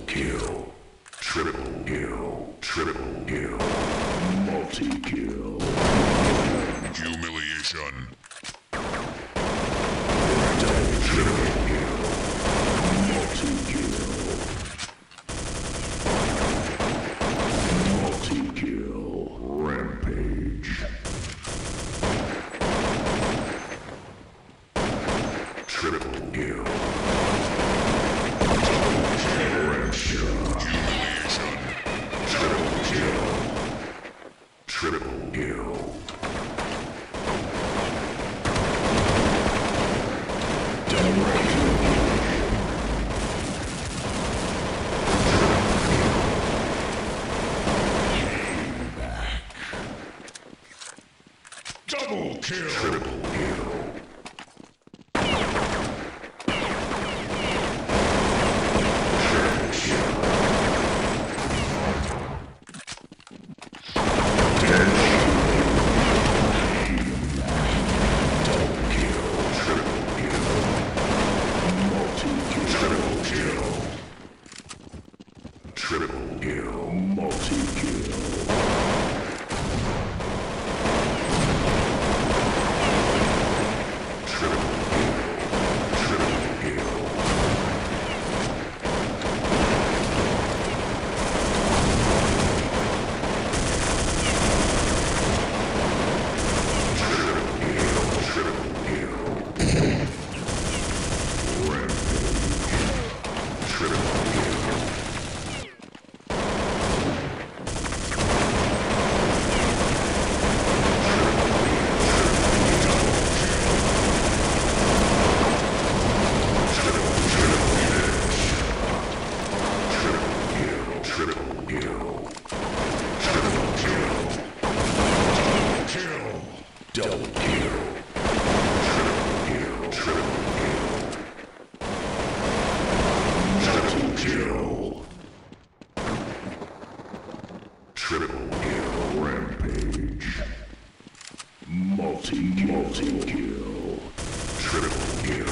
kill. Triple kill. Triple kill. Multi-kill. Humiliation. Triple kill. Multi-kill. Multi-kill. Rampage. Triple kill. Humiliation. Triple kill. Triple kill. Double kill. Triple kill. Triple kill, multi-kill. Triple kill. Double kill. Multi-kill. Triple kill. Rampage. Multi-kill. Triple kill.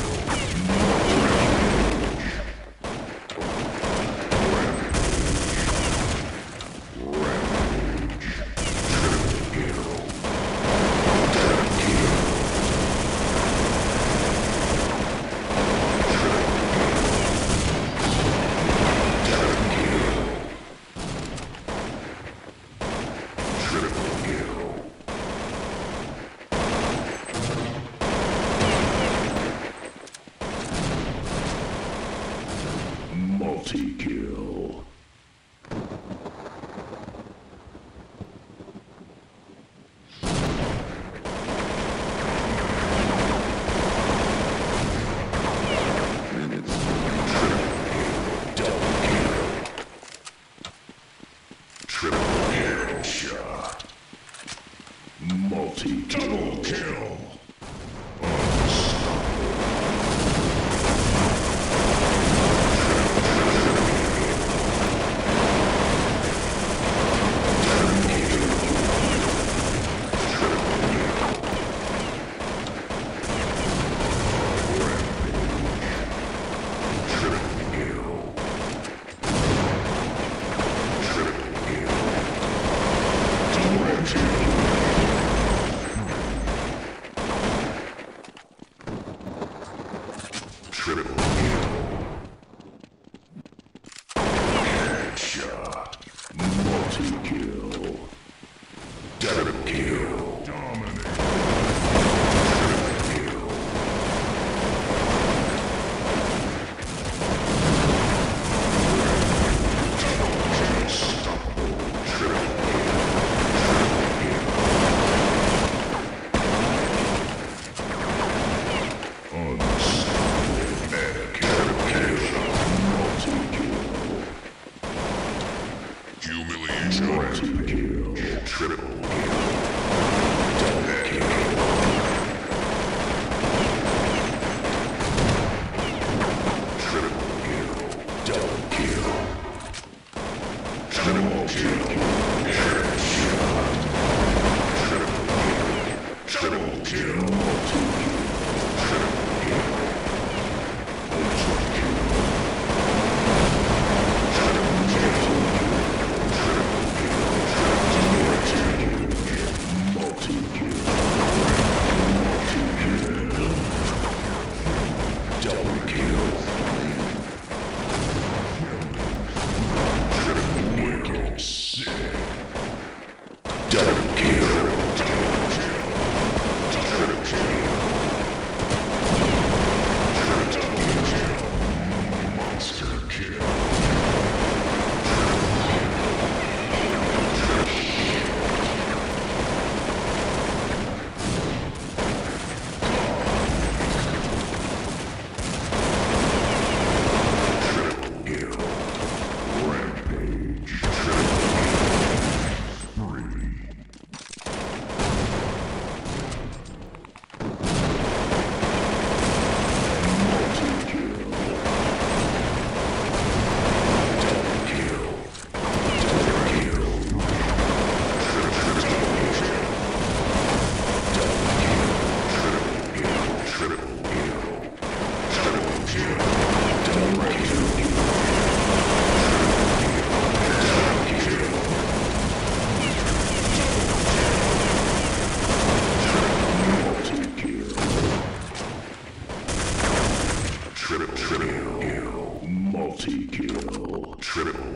Multi-kill. Triple kill shot. Multi-double kill. Triple kill. Headshot. Multi-kill. Double kill. Dominate. Triple kill. Unstoppable. Triple humiliation. Multi-kill. Triple kill. Double kill. Triple kill. Double kill. Triple kill. Headshot. Triple kill. Triple kill. Multi-kill. Triple kill. Ultra kill. Triple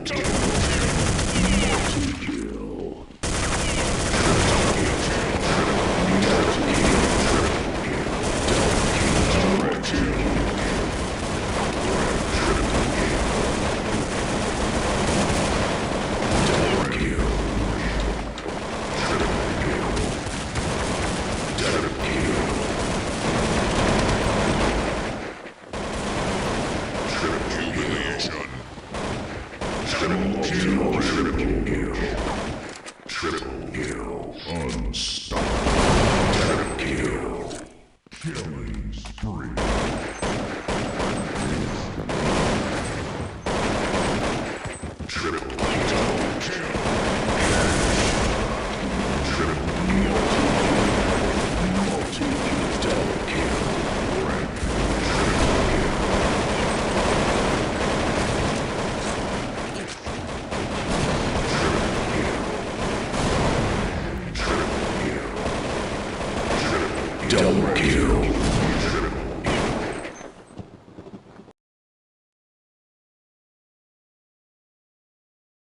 kill. Multi-kill. Triple kill. Unstoppable. Double kill. Killing spree. Triple double kill. Triple Multi-kill. Double kill. Double kill.